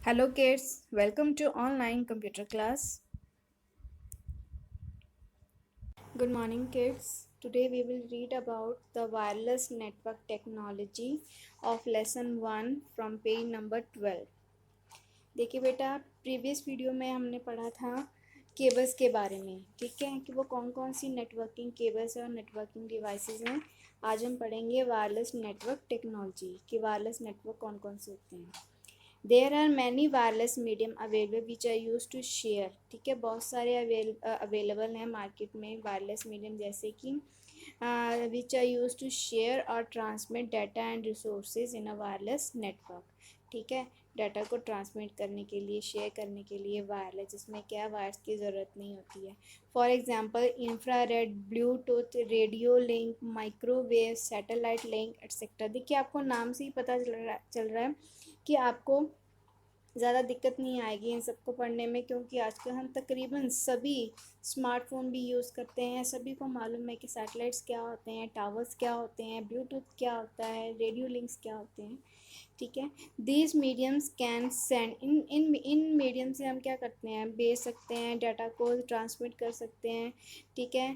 Hello kids, welcome to online computer class. Good morning kids. Today we will read about the wireless network technology of lesson 1 from page number 12. देखिए बेटा, previous video में हमने पढ़ा था cables के बारे में, ठीक है, कि वो कौन कौन सी नेटवर्किंग केबल्स और नेटवर्किंग डिवाइसेस हैं। आज हम पढ़ेंगे वायरलेस नेटवर्क टेक्नोलॉजी कि वायरलेस नेटवर्क कौन कौन से होते हैं। There are many wireless medium available which I use to share, ठीक है, बहुत सारे अवेलेबल हैं मार्केट में वायरलेस मीडियम, जैसे कि विच आई यूज़ टू शेयर और transmit data and resources in a wireless network, ठीक है। डाटा को ट्रांसमिट करने के लिए, शेयर करने के लिए वायरलेस, जिसमें क्या वायर्स की ज़रूरत नहीं होती है। For example infrared, Bluetooth, radio link, microwave, satellite link etcetera. देखिए आपको नाम से ही पता चल रहा है कि आपको ज़्यादा दिक्कत नहीं आएगी इन सबको पढ़ने में, क्योंकि आजकल हम तकरीबन सभी स्मार्टफोन भी यूज़ करते हैं। सभी को मालूम है कि सैटेलाइट्स क्या होते हैं, टावर्स क्या होते हैं, ब्लूटूथ क्या होता है, रेडियो लिंक्स क्या होते हैं, ठीक है। These mediums can send in medium से हम क्या करते हैं, भेज सकते हैं, डाटा को ट्रांसमिट कर सकते हैं, ठीक है,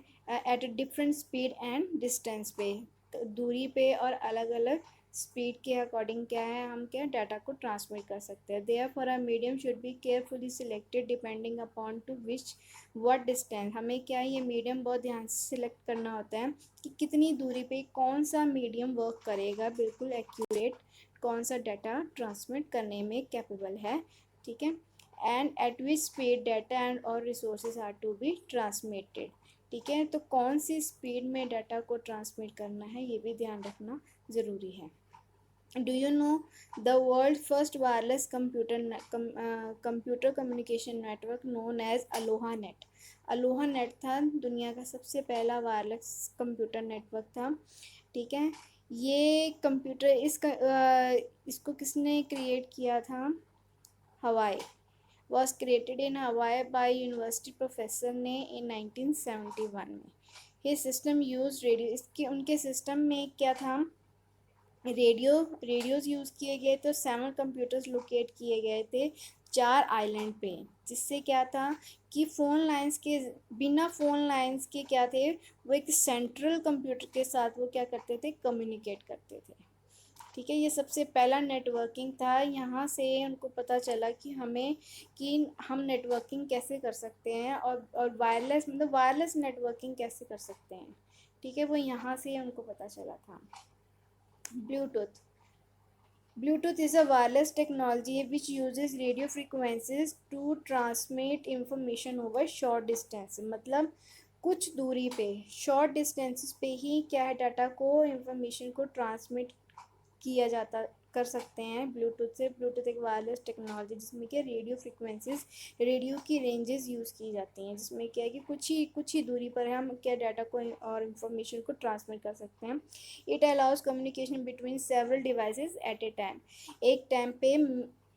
at a different speed and distance पे, तो दूरी पे और अलग अलग स्पीड के अकॉर्डिंग क्या है, हम क्या डाटा को ट्रांसमिट कर सकते हैं। Therefore a medium should be carefully selected depending upon two which what distance. हमें क्या है, ये मीडियम बहुत ध्यान से सिलेक्ट करना होता है कि कितनी दूरी पे कौन सा मीडियम वर्क करेगा, बिल्कुल एक्यूरेट, कौन सा डाटा ट्रांसमिट करने में कैपेबल है, ठीक है। And at which speed data and और resources are to be transmitted, ठीक है। तो कौन सी स्पीड में डाटा को ट्रांसमिट करना है, ये भी ध्यान रखना ज़रूरी है। Do you know the world's first wireless computer communication network known as Aloha Net? Aloha net था दुनिया का सबसे पहला वायरलेस कंप्यूटर नेटवर्क था, ठीक है। ये कंप्यूटर इसको किसने क्रिएट किया था? हवाई was created in Hawaii by university professor ने in 1971 में। His system used रेडियो, इसके उनके सिस्टम में क्या था, रेडियोज़ यूज़ किए गए, तो 7 कंप्यूटर्स लोकेट किए गए थे 4 आइलैंड पे, जिससे क्या था कि बिना फ़ोन लाइंस के क्या थे, वो एक सेंट्रल कंप्यूटर के साथ वो क्या करते थे, कम्युनिकेट करते थे, ठीक है। ये सबसे पहला नेटवर्किंग था। यहाँ से उनको पता चला कि हम नेटवर्किंग कैसे कर सकते हैं, और वायरलेस नेटवर्किंग कैसे कर सकते हैं, ठीक है, वो यहाँ से उनको पता चला था। Bluetooth Bluetooth is a wireless technology which uses radio frequencies to transmit information over short distance। मतलब कुछ दूरी पे, शॉर्ट डिस्टेंसेस पे ही क्या है, डाटा को, इंफॉर्मेशन को ट्रांसमिट किया जाता कर सकते हैं ब्लूटूथ से। ब्लूटूथ एक वायरलेस टेक्नोलॉजी जिसमें क्या रेडियो फ्रिक्वेंसीज, रेडियो की रेंजेस यूज़ की जाती हैं, जिसमें क्या है कि कुछ ही दूरी पर हम क्या डाटा को और इन्फॉर्मेशन को ट्रांसमिट कर सकते हैं। It allows communication between several devices at a time. एक टाइम पे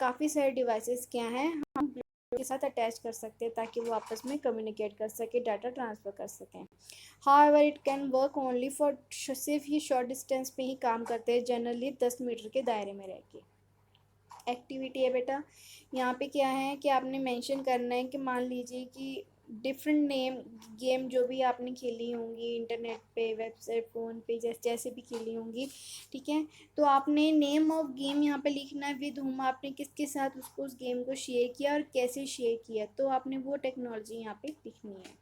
काफ़ी सारे डिवाइसेस क्या हैं, हम के साथ अटैच कर सकते हैं ताकि वो आपस में कम्युनिकेट कर सके, डाटा ट्रांसफ़र कर सकें। However it can work only for, सिर्फ ये शॉर्ट डिस्टेंस पे ही काम करते हैं, जनरली 10 मीटर के दायरे में रह के। एक्टिविटी है बेटा, यहाँ पे क्या है कि आपने मेंशन करना है कि मान लीजिए कि डिफरेंट नेम गेम जो भी आपने खेली होंगी इंटरनेट पे, वेबसाइट, फ़ोन पे, जैसे भी खेली होंगी, ठीक है, तो आपने नेम ऑफ गेम यहाँ पे लिखना है, विद हुम, आपने किसके साथ उसको उस गेम को शेयर किया और कैसे शेयर किया, तो आपने वो टेक्नोलॉजी यहाँ पे लिखनी है।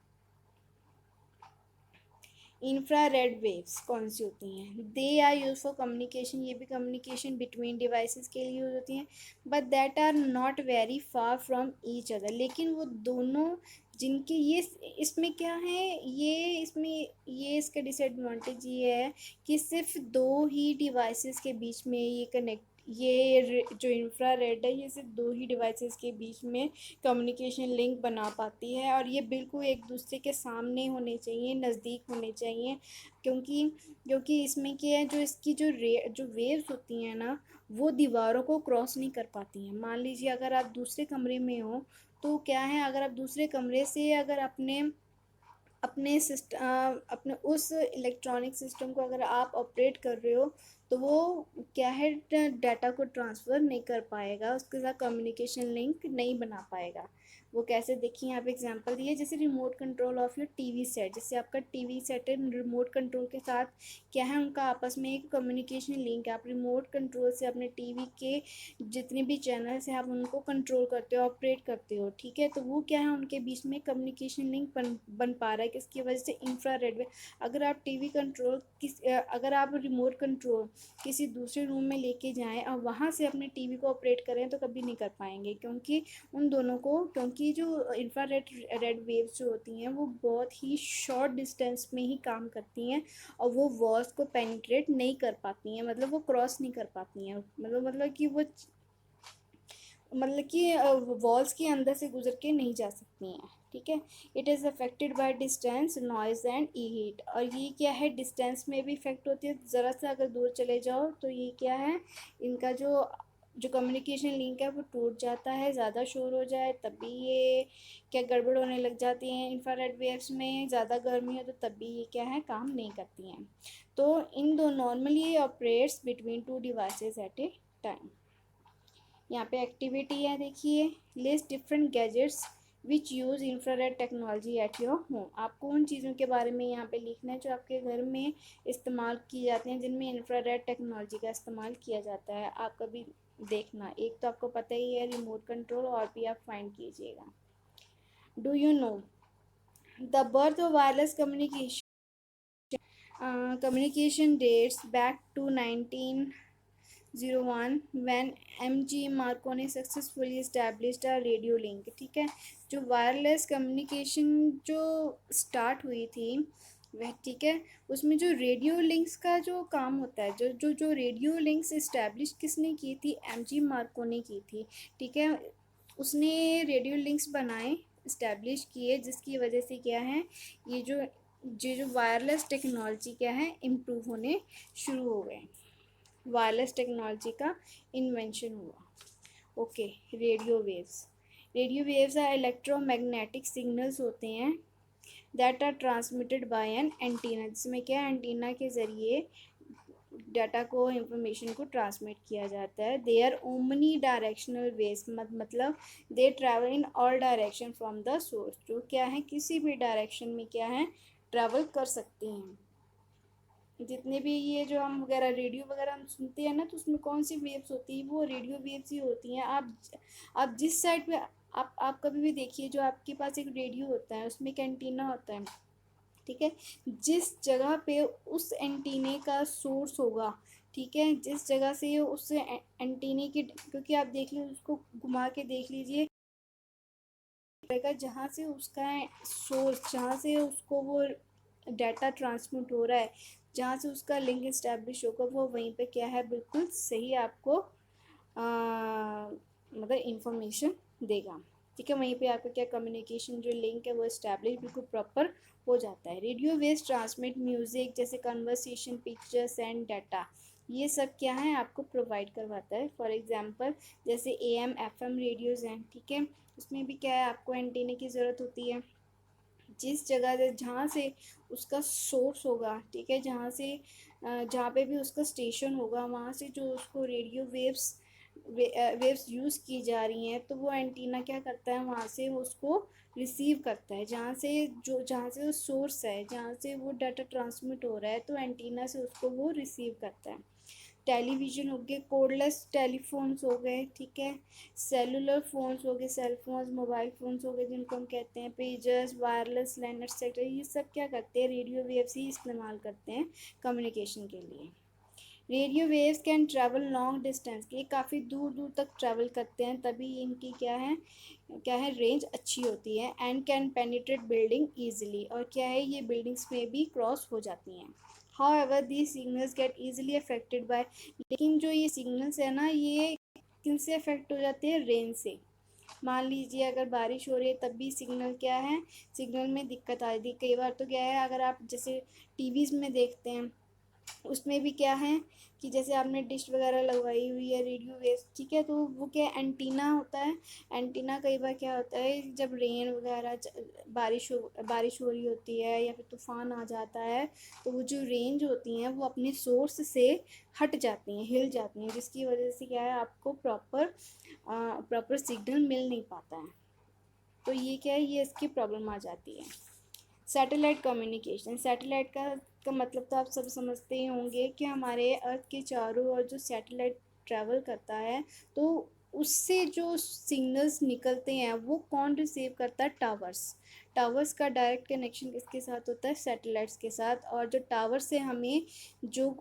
इंफ्रारेड वेव्स कौन सी होती हैं? They are use for communication, ये भी कम्युनिकेशन बिटवीन डिवाइसेस के लिए यूज होती हैं, but that are not very far from each other. लेकिन वो दोनों जिनके ये इसमें क्या है, इसका डिसएडवांटेज ये है कि सिर्फ दो ही डिवाइसेस के बीच में जो इंफ्रारेड है, ये सिर्फ दो ही डिवाइसेस के बीच में कम्युनिकेशन लिंक बना पाती है, और ये बिल्कुल एक दूसरे के सामने होने चाहिए, नज़दीक होने चाहिए, क्योंकि क्योंकि इसमें क्या है, जो इसकी जो वेव्स होती हैं ना, वो दीवारों को क्रॉस नहीं कर पाती हैं। मान लीजिए अगर आप दूसरे कमरे में हो, तो क्या है, अगर आप दूसरे कमरे से अगर अपने उस इलेक्ट्रॉनिक सिस्टम को अगर आप ऑपरेट कर रहे हो, तो वो क्या है, डाटा को ट्रांसफ़र नहीं कर पाएगा, उसके साथ कम्युनिकेशन लिंक नहीं बना पाएगा। वो कैसे, देखिए यहाँ पे एग्जांपल दिए, जैसे remote control of your TV set, जैसे आपका टीवी सेट है, रिमोट कंट्रोल के साथ क्या है, उनका आपस में एक कम्युनिकेशन लिंक है। आप रिमोट कंट्रोल से अपने टीवी के जितने भी चैनल्स हैं आप उनको कंट्रोल करते हो, ऑपरेट करते हो, ठीक है। तो वो क्या है, उनके बीच में कम्युनिकेशन लिंक बन पा रहा है, किसकी वजह से, इंफ्रारेड में। अगर आप टीवी कंट्रोल अगर आप रिमोट कंट्रोल किसी दूसरे रूम में लेके जाएं और वहाँ से अपने टीवी को ऑपरेट करें तो कभी नहीं कर पाएंगे, क्योंकि उन दोनों को, क्योंकि जो रेड वेव्स जो होती हैं वो बहुत ही शॉर्ट डिस्टेंस में ही काम करती हैं और वो वॉल्स को पेनिट्रेट नहीं कर पाती हैं, मतलब वो क्रॉस नहीं कर पाती हैं, मतलब कि वॉल्स के अंदर से गुजर के नहीं जा सकती हैं, ठीक है। It is affected by distance, noise and E heat. और ये क्या है, डिस्टेंस में भी इफेक्ट होती है, ज़रा सा अगर दूर चले जाओ तो ये क्या है, इनका जो कम्युनिकेशन लिंक है वो टूट जाता है, ज़्यादा शोर हो जाए तब भी ये क्या गड़बड़ होने लग जाती हैं। इंफ्रारेड वेव्स में ज़्यादा गर्मी हो तो तब भी ये क्या है, काम नहीं करती हैं। तो इन दो normally operates between two devices at a time. यहाँ पे एक्टिविटी है, देखिए, list different gadgets which use infrared technology at your home. आपको उन चीज़ों के बारे में यहाँ पे लिखना है जो आपके घर में इस्तेमाल की जाती हैं, जिनमें इंफ्रारेड टेक्नोलॉजी का इस्तेमाल किया जाता है। आप कभी देखना, एक तो आपको पता ही है रिमोट कंट्रोल, और भी आप फाइंड कीजिएगा। Do you know the birth of wireless communication dates back to 1901 when MG Marconi successfully established a radio link, ठीक है। जो वायरलेस कम्युनिकेशन जो स्टार्ट हुई थी वह, ठीक है, उसमें जो रेडियो लिंक्स का जो काम होता है, जो जो जो रेडियो लिंक्स इस्टेब्लिश किसने की थी, MG मार्कोनी की थी, ठीक है। उसने रेडियो लिंक्स बनाए, इस्टेब्लिश किए, जिसकी वजह से क्या है, ये जो वायरलेस टेक्नोलॉजी क्या है, इम्प्रूव होने शुरू हो गए, वायरलेस टेक्नोलॉजी का इन्वेंशन हुआ। Okay, radio waves are electromagnetic signals होते हैं that are transmitted by an antenna, जिसमें क्या, एंटीना के ज़रिए डाटा को, इंफॉर्मेशन को ट्रांसमिट किया जाता है। They are omni directional waves, मतलब they travel in all direction from the source, जो क्या है, किसी भी डायरेक्शन में क्या है, ट्रैवल कर सकते हैं। जितने भी ये जो हम वगैरह रेडियो वगैरह हम सुनते हैं ना, तो उसमें कौन सी वेव्स होती है, वो रेडियो वेव्स ही होती हैं। आप जिस साइड पे, आप कभी भी देखिए, जो आपके पास एक रेडियो होता है उसमें एक एंटीना होता है, ठीक है। जिस जगह पे उस एंटीने का सोर्स होगा, ठीक है, जिस जगह से उस एंटीने की, क्योंकि आप देख लीजिए, उसको घुमा के देख लीजिए, जहाँ से उसका सोर्स, जहाँ से उसको वो डाटा ट्रांसमिट हो रहा है, जहाँ से उसका लिंक इस्टेब्लिश होगा, वो वहीं पे क्या है, बिल्कुल सही आपको मतलब इंफॉर्मेशन देगा, ठीक है। वहीं पे आपका क्या, कम्युनिकेशन जो लिंक है वो इस्टेब्लिश बिल्कुल प्रॉपर हो जाता है। रेडियो वेव्स ट्रांसमिट म्यूज़िक, जैसे कन्वर्सेशन, पिक्चर्स एंड डाटा, ये सब क्या है, आपको प्रोवाइड करवाता है। फॉर एग्जांपल, जैसे AM FM रेडियोज़ हैं, ठीक है, उसमें भी क्या है, आपको एंटीने की ज़रूरत होती है। जिस जगह से, जहाँ से उसका सोर्स होगा, ठीक है, जहाँ पे भी उसका स्टेशन होगा, वहाँ से जो उसको रेडियो वेव्स यूज़ की जा रही हैं, तो वो एंटीना क्या करता है, वहाँ से उसको रिसीव करता है, जहाँ से वो सोर्स है, जहाँ से वो डाटा ट्रांसमिट हो रहा है, तो एंटीना से उसको वो रिसीव करता है। टेलीविज़न हो गए, कोर्डलेस टेलीफोन्स हो गए, ठीक है, सेलुलर फ़ोन्स हो गए, सेल फोन्स, मोबाइल फ़ोन्स हो गए, जिनको हम कहते हैं पेजर्स, वायरलेस लैंड एक्सेट्रा, ये सब क्या करते हैं, रेडियो वेव्स ही इस्तेमाल करते हैं कम्युनिकेशन के लिए। Radio waves can travel long distance, ये काफ़ी दूर दूर तक ट्रैवल करते हैं, तभी इनकी क्या है, रेंज अच्छी होती है। And can penetrate building easily, और क्या है, ये बिल्डिंग्स में भी क्रॉस हो जाती हैं। However these signals get easily affected by, लेकिन जो ये सिग्नल्स है ना, ये किन से अफेक्ट हो जाते हैं, रेन से। मान लीजिए अगर बारिश हो रही है तब भी सिग्नल क्या है, सिग्नल में दिक्कत आ रही थी। कई बार तो क्या है, अगर आप जैसे टीवीज़ में देखते हैं, उसमें भी क्या है कि जैसे आपने डिश वगैरह लगवाई हुई है, रेडियो वेव, ठीक है, तो वो क्या एंटीना होता है। एंटीना कई बार क्या होता है, जब रेन वगैरह बारिश हो रही होती है या फिर तूफान आ जाता है, तो वो जो रेंज होती हैं वो अपने सोर्स से हट जाती हैं, हिल जाती हैं, जिसकी वजह से क्या है, आपको प्रॉपर सिग्नल मिल नहीं पाता है। तो ये क्या है, ये इसकी प्रॉब्लम आ जाती है। सैटेलाइट कम्युनिकेशन, सैटेलाइट का मतलब तो आप सब समझते ही होंगे कि हमारे अर्थ के चारों ओर जो सैटेलाइट ट्रैवल करता है, तो उससे जो सिग्नल्स निकलते हैं वो कौन रिसीव करता है, टावर्स। टावर्स का डायरेक्ट कनेक्शन किसके साथ होता है, सैटेलाइट्स के साथ। और जो जो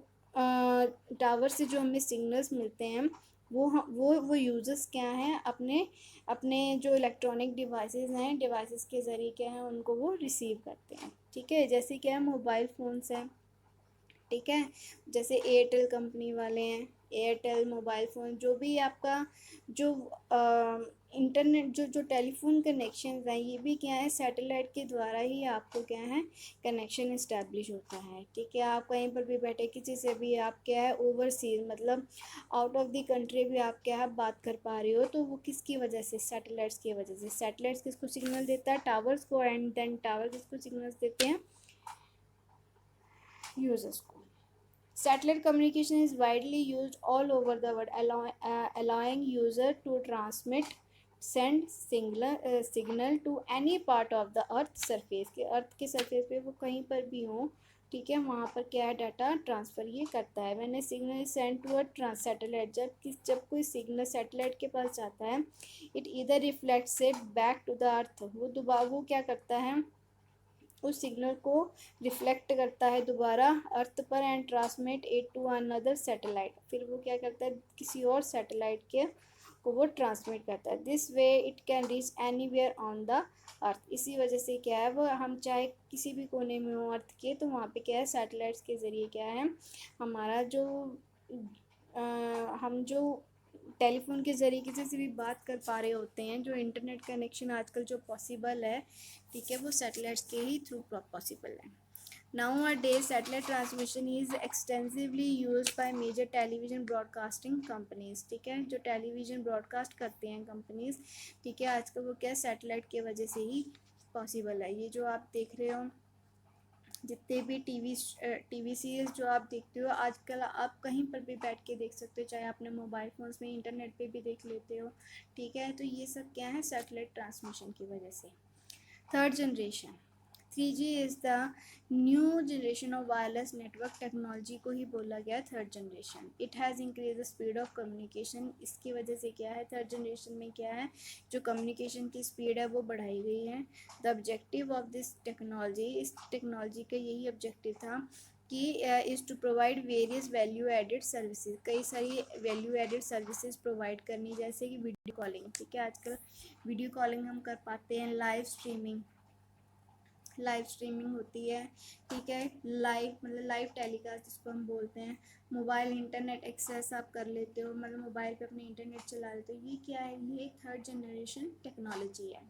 टावर से जो हमें सिग्नल्स मिलते हैं, वो यूजर्स क्या हैं, अपने अपने जो इलेक्ट्रॉनिक डिवाइसेस के ज़रिए क्या है, उनको वो रिसीव करते हैं। ठीक है, जैसे क्या है, मोबाइल फ़ोन्स हैं, ठीक है, जैसे एयरटेल कंपनी वाले हैं, एयरटेल मोबाइल फ़ोन, जो भी आपका जो इंटरनेट जो टेलीफोन कनेक्शन हैं, ये भी क्या है, सैटेलाइट के द्वारा ही आपको क्या है, कनेक्शन इस्टेब्लिश होता है। ठीक है, आप कहीं पर भी बैठे किसी से भी आप क्या है, ओवरसीज मतलब आउट ऑफ द कंट्री भी आप क्या है, बात कर पा रहे हो, तो वो किसकी वजह से, सैटेलाइट्स की वजह से। सैटेलाइट्स किसको सिग्नल देता है, टावर्स को, एंड देन टावर किसको सिग्नल्स देते हैं, यूजर्स को। Satellite communication is widely used all over the world, allowing user to send signal to any part of the earth surface, के अर्थ के सरफेस पे वो कहीं पर भी हो, ठीक है, वहाँ पर क्या है, डाटा ट्रांसफ़र ये करता है। When a signal is sent to a satellite, जब कोई सिग्नल सैटेलाइट के पास जाता है, it either reflects it back to the earth, वो क्या करता है, उस सिग्नल को रिफ्लेक्ट करता है दोबारा अर्थ पर, and transmit it to another satellite, फिर वो क्या करता है, किसी और सैटेलाइट के को वो ट्रांसमिट करता है। This way it can reach anywhere on the earth, इसी वजह से क्या है, वो हम चाहे किसी भी कोने में हो अर्थ के, तो वहाँ पे क्या है, सैटेलाइट्स के ज़रिए क्या है, हमारा हम जो टेलीफोन के ज़रिए किसी से भी बात कर पा रहे होते हैं, जो इंटरनेट कनेक्शन आजकल जो पॉसिबल है, ठीक है, वो सैटेलाइट्स के ही थ्रू पॉसिबल है। Nowadays, satellite transmission is extensively used by major television broadcasting companies, ठीक है, जो टेलीविज़न ब्रॉडकास्ट करते हैं कंपनीज, ठीक है, आजकल वो क्या सैटेलाइट के वजह से ही पॉसिबल है। ये जो आप देख रहे हो, जितने भी टीवी सीरीज़ जो आप देखते हो आजकल, आप कहीं पर भी बैठ के देख सकते हो, चाहे अपने मोबाइल फ़ोन्स में इंटरनेट पे भी देख लेते हो, ठीक है, तो ये सब क्या है, सैटेलाइट ट्रांसमिशन की वजह से। Third generation, 3G is the new generation of wireless network technology को ही बोला गया third generation. It has increase the speed of communication, इसकी वजह से क्या है, थर्ड जनरेशन में क्या है, जो कम्युनिकेशन की स्पीड है वो बढ़ाई गई है। The objective of this technology, इस टेक्नोलॉजी का यही ऑब्जेक्टिव था कि is to provide various value added services, कई सारी वैल्यू एडिड सर्विसेज प्रोवाइड करनी, जैसे कि वीडियो कॉलिंग, ठीक है, आजकल वीडियो कॉलिंग हम कर पाते हैं, लाइव स्ट्रीमिंग होती है, ठीक है, लाइव मतलब लाइव टेलीकास्ट जिसको हम बोलते हैं, मोबाइल इंटरनेट एक्सेस आप कर लेते हो, मतलब मोबाइल पे अपने इंटरनेट चला लेते हो, ये क्या है, ये एक थर्ड जनरेशन टेक्नोलॉजी है,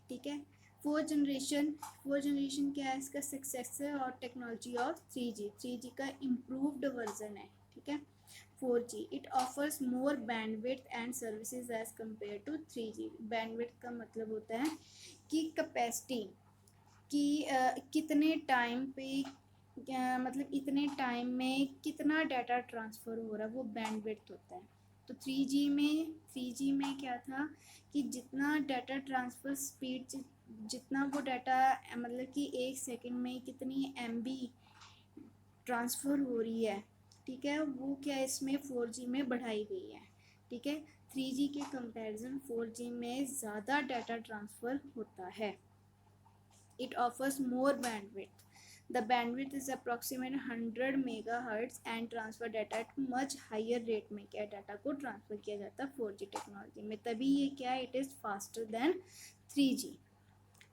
ठीक है। फोर्थ जनरेशन क्या है, इसका सक्सेसर और टेक्नोलॉजी ऑफ 3G का इम्प्रूव्ड वर्जन है, ठीक है। 4G it offers more bandwidth and services as compare to 3G। Bandwidth का मतलब होता है कि कैपेसिटी, कि कितने टाइम पे मतलब इतने टाइम में कितना डाटा ट्रांसफ़र हो रहा है, वो बैंडविड्थ होता है। तो 3G में क्या था कि जितना डाटा ट्रांसफ़र स्पीड, जितना वो डाटा मतलब कि 1 सेकंड में कितनी MB ट्रांसफ़र हो रही है, ठीक है, वो क्या इसमें 4G में बढ़ाई गई है, ठीक है। 3G के कंपैरिजन 4G में ज़्यादा डाटा ट्रांसफ़र होता है। It offers more bandwidth. The bandwidth is approximately 100 megahertz and transfer data at much higher rate में क्या डाटा को ट्रांसफ़र किया जाता है 4G टेक्नोलॉजी में, तभी ये क्या है, it is faster than 3G,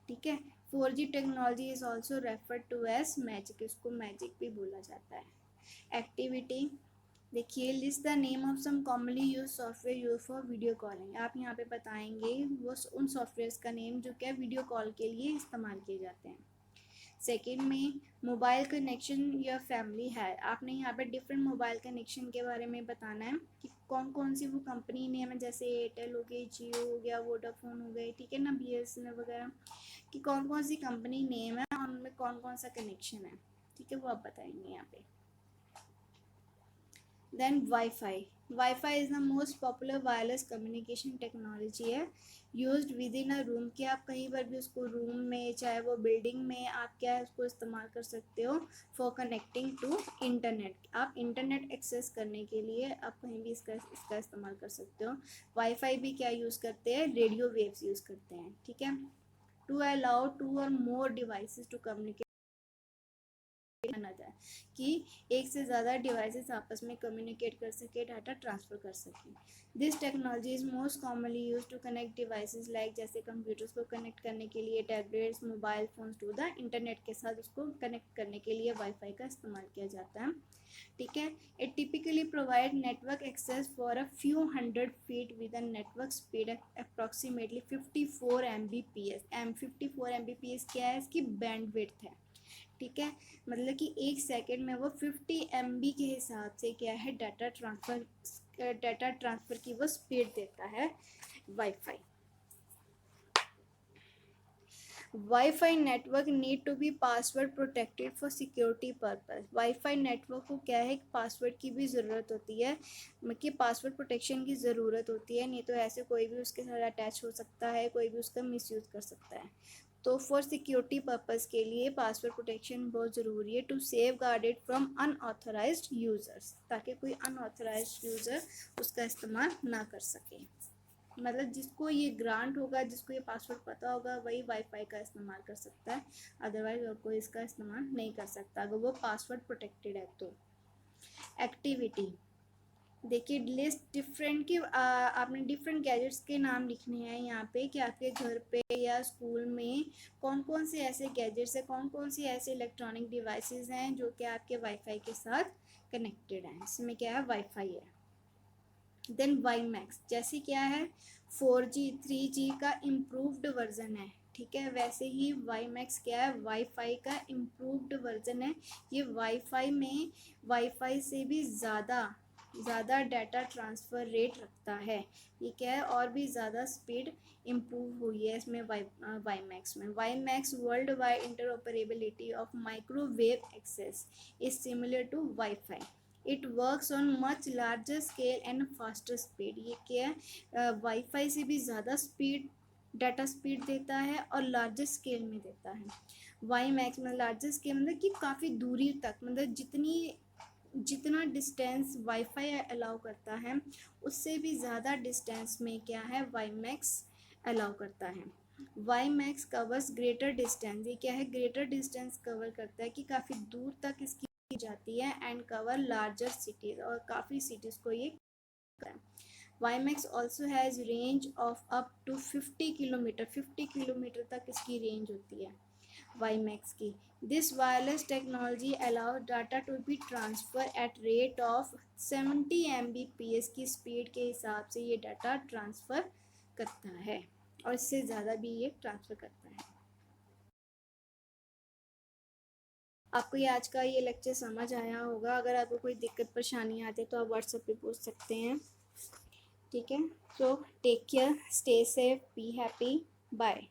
ठीक है। 4G technology is also referred to as magic, इसको मैजिक भी बोला जाता है। एक्टिविटी देखिए, list the name of some commonly use software use for video calling, आप यहाँ पे बताएंगे वो उन सॉफ्टवेयर्स का नेम जो क्या वीडियो कॉल के लिए इस्तेमाल किए जाते हैं। सेकेंड में मोबाइल कनेक्शन या फैमिली है, आपने यहाँ पे डिफरेंट मोबाइल कनेक्शन के बारे में बताना है कि कौन कौन सी वो कंपनी नेम है, जैसे एयरटेल हो गई, जियो हो गया, वोडाफोन हो गई, ठीक है ना, BSNL वगैरह, कि कौन कौन सी कंपनी नेम है और उनमें कौन कौन सा कनेक्शन है, ठीक है, वो आप बताएंगे यहाँ पे। Then wifi is the most popular wireless communication technology है used within a room, कि आप कहीं पर भी उसको रूम में चाहे वो बिल्डिंग में आप क्या है उसको इस्तेमाल कर सकते हो फॉर कनेक्टिंग टू इंटरनेट, आप इंटरनेट एक्सेस करने के लिए आप कहीं भी इसका इस्तेमाल कर सकते हो। वाईफाई भी क्या यूज़ करते हैं, रेडियो वेव्स यूज़ करते हैं, ठीक है। टू अलाउ 2 और मोर डिवाइसेस टू कम्युनिकेट माना जाए कि एक से ज़्यादा डिवाइसेस आपस में कम्युनिकेट कर सके, डाटा ट्रांसफ़र कर सके। This technology is most commonly use to connect devices like, जैसे कंप्यूटर्स को कनेक्ट करने के लिए, tablets, mobile phones to the internet के साथ उसको कनेक्ट करने के लिए वाईफाई का इस्तेमाल किया जाता है, ठीक है। It typically provide network access for a few hundred feet with a network speed approximately 54 Mbps। 54 Mbps क्या है, इसकी बैंडविड्थ है, ठीक है, मतलब कि एक सेकंड में वो 50 MB के हिसाब से क्या है डाटा ट्रांसफ़र की वो स्पीड देता है WiFi. WiFi network need to be password protected for security purpose. WiFi network को क्या है, पासवर्ड की भी ज़रूरत होती है, कि पासवर्ड प्रोटेक्शन की ज़रूरत होती है, नहीं तो ऐसे कोई भी उसके साथ अटैच हो सकता है, कोई भी उसका मिसयूज़ कर सकता है। तो फॉर सिक्योरिटी पर्पस के लिए पासवर्ड प्रोटेक्शन बहुत ज़रूरी है to save guarded from unauthorised users, ताकि कोई अनऑथराइज्ड यूज़र उसका इस्तेमाल ना कर सके। मतलब जिसको ये ग्रांट होगा, जिसको ये पासवर्ड पता होगा, वही वाईफाई का इस्तेमाल कर सकता है, अदरवाइज और कोई इसका इस्तेमाल नहीं कर सकता अगर वो पासवर्ड प्रोटेक्टेड है तो। एक्टिविटी देखिए, लिस्ट डिफरेंट की आपने डिफरेंट गैजेट्स के नाम लिखने हैं यहाँ पे कि आपके घर पे या स्कूल में कौन कौन से ऐसे गैजेट्स हैं, कौन कौन सी ऐसे इलेक्ट्रॉनिक डिवाइसेस हैं जो कि आपके वाईफाई के साथ कनेक्टेड हैं। इसमें क्या है, वाईफाई है। देन वाईमैक्स, जैसे क्या है 4G 3G का इम्प्रूव्ड वर्जन है, ठीक है, वैसे ही वाईमैक्स क्या है, वाईफाई का इम्प्रूव्ड वर्जन है। ये वाईफाई में वाईफाई से भी ज़्यादा डाटा ट्रांसफ़र रेट रखता है, ये क्या है, और भी ज़्यादा स्पीड इम्प्रूव हुई है इसमें वाईमैक्स में। WiMAX world wide interoperability of microwave access is similar to WiFi. It works on much larger scale and faster speed, ये क्या है, वाईफाई से भी ज़्यादा स्पीड डाटा स्पीड देता है और लार्जर स्केल में देता है। वाईमैक्स में लार्जर स्केल मतलब कि काफ़ी दूरी तक, मतलब जितना डिस्टेंस वाईफाई अलाउ करता है उससे भी ज़्यादा डिस्टेंस में क्या है वाईमैक्स अलाउ करता है। वाईमैक्स कवर्स ग्रेटर डिस्टेंस, ये क्या है, ग्रेटर डिस्टेंस कवर करता है कि काफ़ी दूर तक इसकी जाती है एंड कवर लार्जर सिटीज़, और काफ़ी सिटीज़ को ये करता है। WiMAX also has range of up to 50 kilometre, 50 kilometre तक इसकी रेंज होती है वाईमैक्स की। This wireless technology allow data to be transfer at rate of 70 Mbps की स्पीड के हिसाब से ये डाटा ट्रांसफ़र करता है, और इससे ज़्यादा भी ये ट्रांसफ़र करता है। आपको ये आज का ये लेक्चर समझ आया होगा। अगर आपको कोई दिक्कत परेशानी आती है तो आप व्हाट्सएप पे पूछ सकते हैं, ठीक है। So take care, stay safe, be happy, bye.